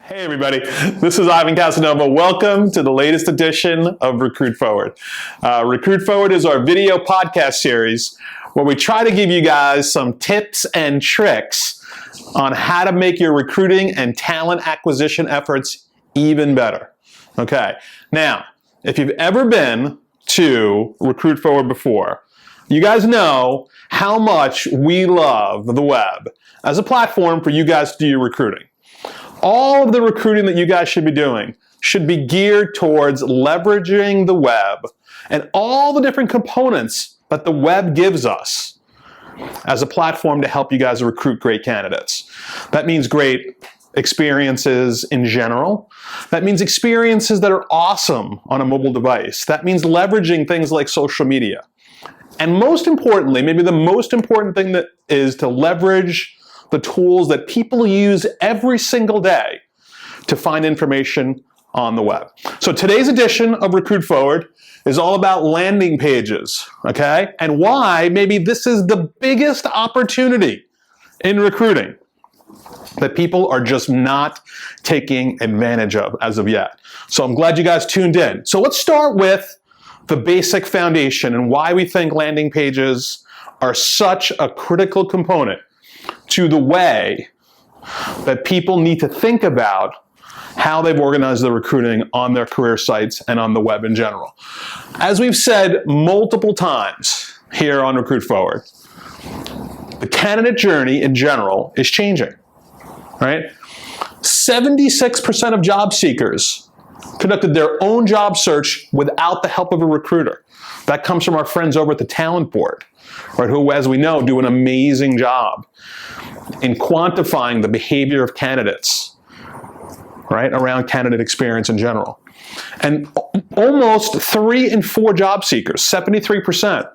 Hey everybody, this is Ivan Casanova. Welcome to the latest edition of Recruit Forward. Recruit Forward is our video podcast series where we try to give you guys some tips and tricks on how to make your recruiting and talent acquisition efforts even better. Okay, now, if you've ever been to Recruit Forward before, you guys know how much we love the web as a platform for you guys to do your recruiting. All of the recruiting that you guys should be doing should be geared towards leveraging the web and all the different components that the web gives us as a platform to help you guys recruit great candidates. That means great experiences in general. That means experiences that are awesome on a mobile device. That means leveraging things like social media. And most importantly, maybe the most important thing that is to leverage the tools that people use every single day to find information on the web. So today's edition of Recruit Forward is all about landing pages, okay? And why maybe this is the biggest opportunity in recruiting that people are just not taking advantage of as of yet. So I'm glad you guys tuned in. So let's start with the basic foundation and why we think landing pages are such a critical component to the way that people need to think about how they've organized their recruiting on their career sites and on the web in general. As we've said multiple times here on Recruit Forward, the candidate journey in general is changing, right? 76% of job seekers conducted their own job search without the help of a recruiter. That comes from our friends over at the Talent Board, right, who, as we know, do an amazing job in quantifying the behavior of candidates, right, around candidate experience in general. And almost 3 in 4 job seekers, 73%,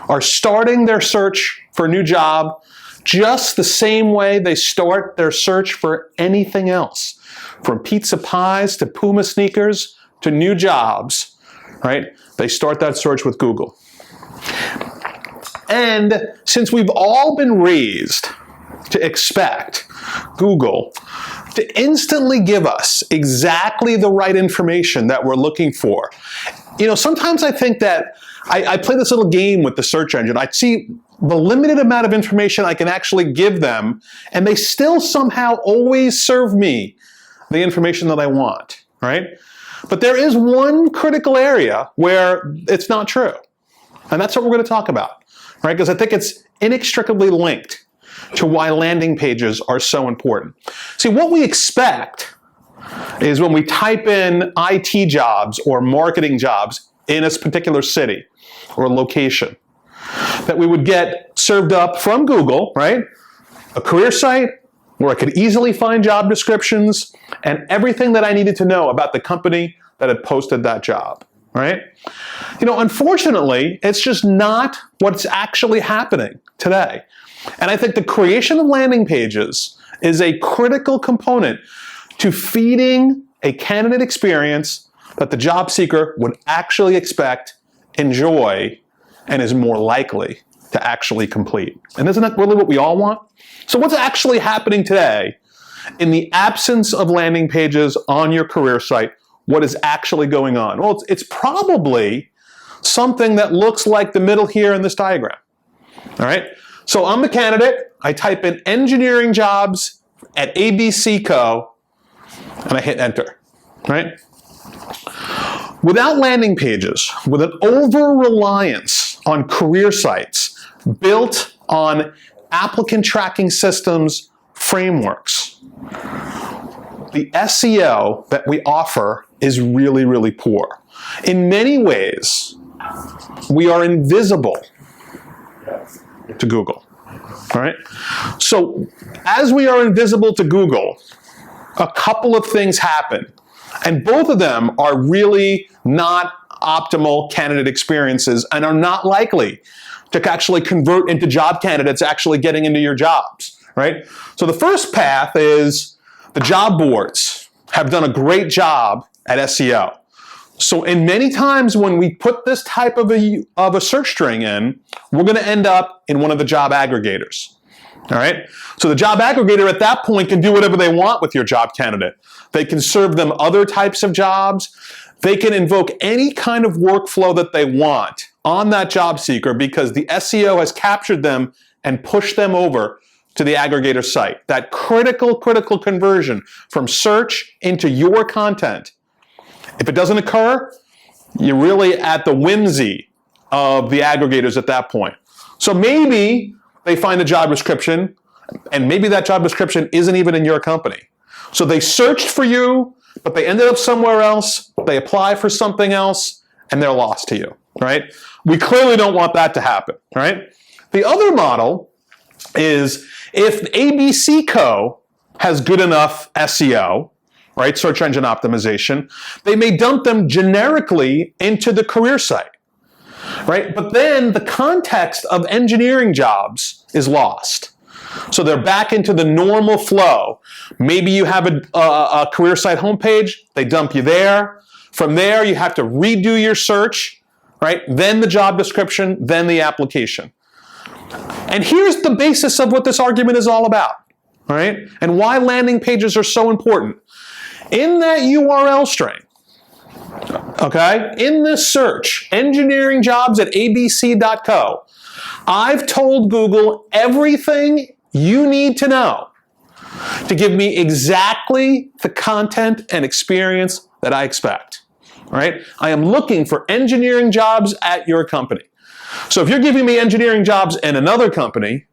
are starting their search for a new job just the same way they start their search for anything else, from pizza pies to Puma sneakers to new jobs, right? They start that search with Google. And since we've all been raised to expect Google to instantly give us exactly the right information that we're looking for, you know, sometimes I think that I play this little game with the search engine. I see the limited amount of information I can actually give them, and they still somehow always serve me the information that I want, right? But there is one critical area where it's not true. And that's what we're going to talk about, right? Because I think it's inextricably linked to why landing pages are so important. See, what we expect is when we type in IT jobs or marketing jobs in a particular city or location, that we would get served up from Google, right? A career site where I could easily find job descriptions and everything that I needed to know about the company that had posted that job, right? You know, unfortunately, it's just not what's actually happening today. And I think the creation of landing pages is a critical component to feeding a candidate experience that the job seeker would actually expect, enjoy, and is more likely to actually complete. And isn't that really what we all want? So what's actually happening today in the absence of landing pages on your career site? What is actually going on? Well, it's probably something that looks like the middle here in this diagram. All right? So I'm the candidate. I type in engineering jobs at ABC Co. and I hit enter. Right? Without landing pages, with an over-reliance on career sites built on applicant tracking systems frameworks, the SEO that we offer is really, really poor. In many ways, we are invisible to Google. All right? So as we are invisible to Google, a couple of things happen. And both of them are really not optimal candidate experiences and are not likely to actually convert into job candidates actually getting into your jobs, right? So the first path is the job boards have done a great job at SEO. So in many times when we put this type of a search string in, we're going to end up in one of the job aggregators, All right? So the job aggregator at that point can do whatever they want with your job candidate. They can serve them other types of jobs. They can invoke any kind of workflow that they want on that job seeker because the SEO has captured them and pushed them over to the aggregator site. That critical conversion from search into your content. If it doesn't occur, you're really at the whimsy of the aggregators at that point. So maybe they find a job description, and maybe that job description isn't even in your company. So they searched for you, but they ended up somewhere else, they apply for something else, and they're lost to you, right? We clearly don't want that to happen, right? The other model is if ABC Co. has good enough SEO, right, search engine optimization, they may dump them generically into the career site, right? But then the context of engineering jobs is lost. So they're back into the normal flow. Maybe you have a career site homepage, they dump you there. From there, you have to redo your search, right? Then the job description, then the application. And here's the basis of what this argument is all about, all right? And why landing pages are so important. In that URL string, okay, in this search, engineering jobs at abc.co, I've told Google everything you need to know to give me exactly the content and experience that I expect, right? I am looking for engineering jobs at your company. So if you're giving me engineering jobs in another company,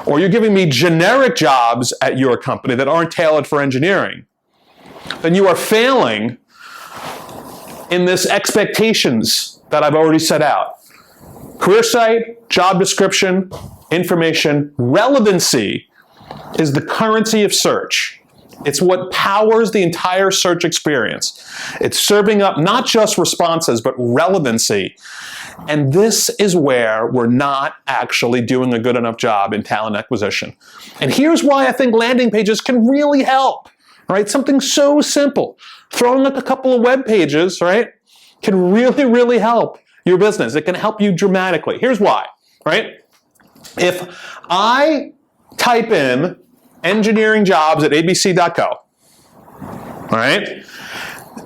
or you're giving me generic jobs at your company that aren't tailored for engineering, then you are failing in this expectations that I've already set out. Career site, job description, information, relevancy is the currency of search. It's what powers the entire search experience. It's serving up not just responses, but relevancy. And this is where we're not actually doing a good enough job in talent acquisition. And here's why I think landing pages can really help, right? Something so simple. Throwing up a couple of web pages, right, can really help your business. It can help you dramatically. Here's why, right? If I type in engineering jobs at abc.co, all right,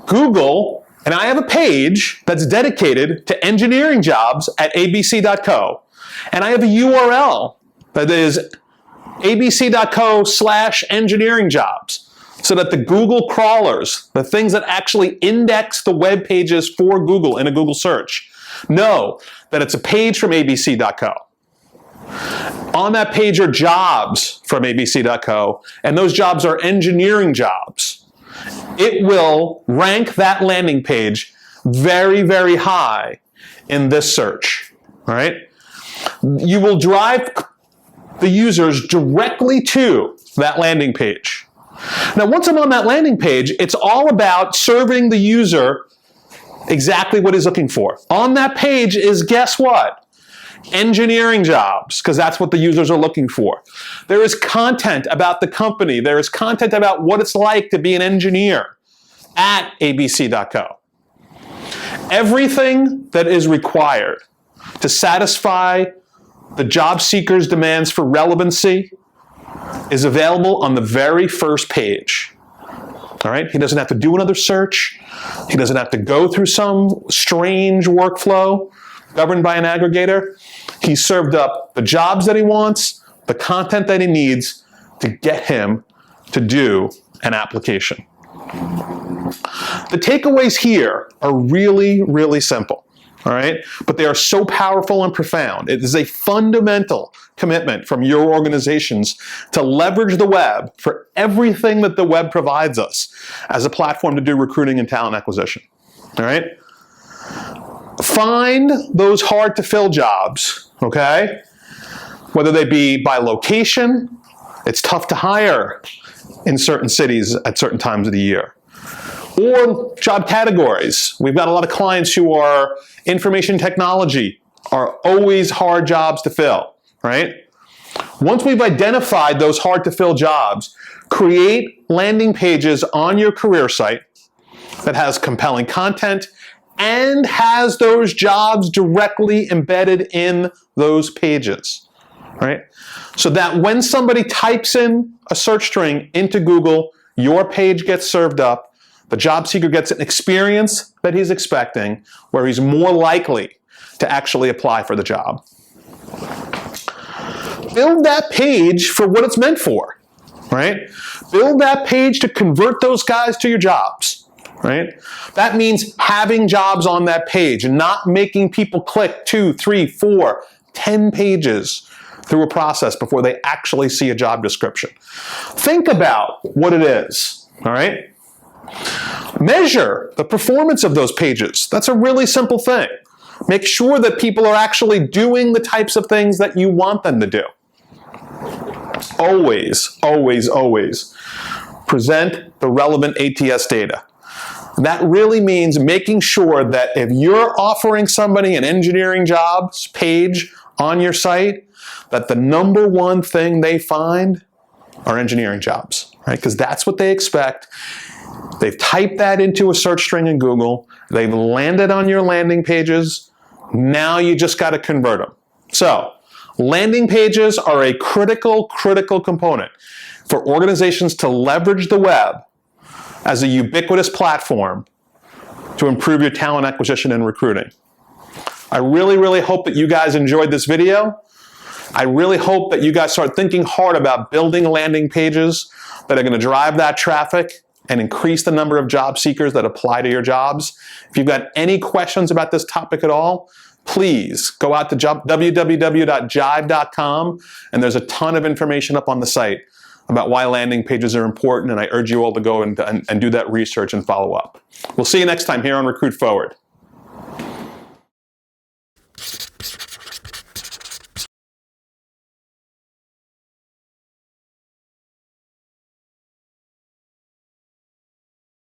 Google, and I have a page that's dedicated to engineering jobs at abc.co, and I have a URL that is abc.co/engineering jobs, so that the Google crawlers, the things that actually index the web pages for Google in a Google search, know that it's a page from abc.co. On that page are jobs from abc.co, and those jobs are engineering jobs. It will rank that landing page very high in this search, all right? You will drive the users directly to that landing page. Now, once I'm on that landing page, it's all about serving the user exactly what he's looking for. On that page is, guess what? Engineering jobs, because that's what the users are looking for. There is content about the company. There is content about what it's like to be an engineer at abc.co. Everything that is required to satisfy the job seeker's demands for relevancy is available on the very first page. All right? He doesn't have to do another search. He doesn't have to go through some strange workflow governed by an aggregator. He served up the jobs that he wants, the content that he needs to get him to do an application. The takeaways here are really simple, all right? But they are so powerful and profound. It is a fundamental commitment from your organizations to leverage the web for everything that the web provides us as a platform to do recruiting and talent acquisition, all right? Find those hard-to-fill jobs, okay? Whether they be by location, it's tough to hire in certain cities at certain times of the year, or job categories. We've got a lot of clients who are information technology, are always hard jobs to fill, right? Once we've identified those hard-to-fill jobs, create landing pages on your career site that has compelling content and has those jobs directly embedded in those pages, right? So that when somebody types in a search string into Google, your page gets served up, the job seeker gets an experience that he's expecting, where he's more likely to actually apply for the job. Build that page for what it's meant for, right? Build that page to convert those guys to your jobs, right? That means having jobs on that page and not making people click 2, 3, 4, 10 pages through a process before they actually see a job description. Think about what it is, all right? Measure the performance of those pages. That's a really simple thing. Make sure that people are actually doing the types of things that you want them to do. Always, always, always present the relevant ATS data. That really means making sure that if you're offering somebody an engineering jobs page on your site, that the number one thing they find are engineering jobs, right? Because that's what they expect. They've typed that into a search string in Google. They've landed on your landing pages. Now you just got to convert them. So, landing pages are a critical component for organizations to leverage the web as a ubiquitous platform to improve your talent acquisition and recruiting. I really hope that you guys enjoyed this video. I really hope that you guys start thinking hard about building landing pages that are going to drive that traffic and increase the number of job seekers that apply to your jobs. If you've got any questions about this topic at all, please go out to www.jive.com, and there's a ton of information up on the site about why landing pages are important, and I urge you all to go and do that research and follow up. We'll see you next time here on Recruit Forward.